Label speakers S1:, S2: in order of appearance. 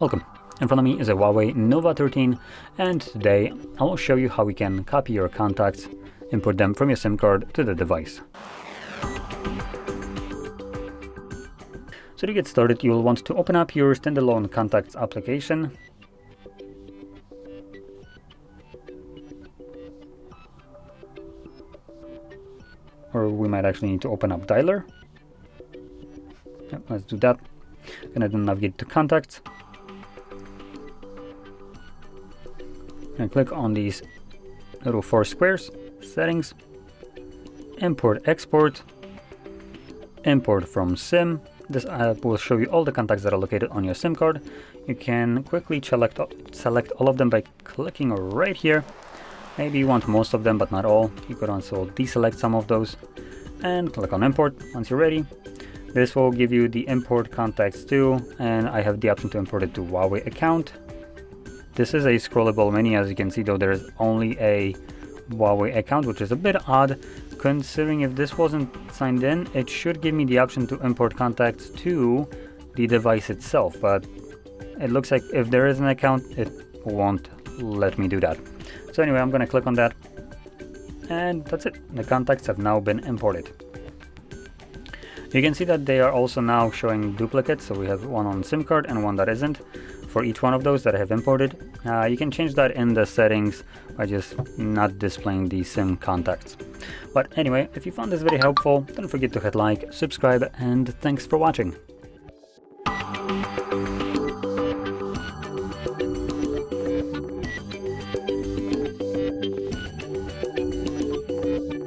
S1: Welcome. In front of me is a HUAWEI Nova 13, and today I will show you how we can copy your contacts, import them from your SIM card to the device. So to get started, you will want to open up your standalone contacts application. Or we might actually need to open up Dialer. Yep, let's do that. Gonna then navigate to contacts. And click on these little 4 squares, settings, import export, import from SIM. This will show you all the contacts that are located on your SIM card. You can quickly select all of them by clicking right here. Maybe you want most of them, but not all. You could also deselect some of those and click on import once you're ready. This will give you the import contacts too, and I have the option to import it to HUAWEI account. This is a scrollable menu. As you can see though, there is only a HUAWEI account, which is a bit odd considering if this wasn't signed in, it should give me the option to import contacts to the device itself, but it looks like if there is an account, it won't let me do that. So anyway, I'm going to click on that, and that's it. The contacts have now been imported. You can see that they are also now showing duplicates, so we have one on SIM card and one that isn't. For each one of those that I have imported, you can change that in the settings by just not displaying the SIM contacts. But anyway, if you found this very helpful, don't forget to hit like, subscribe, and thanks for watching.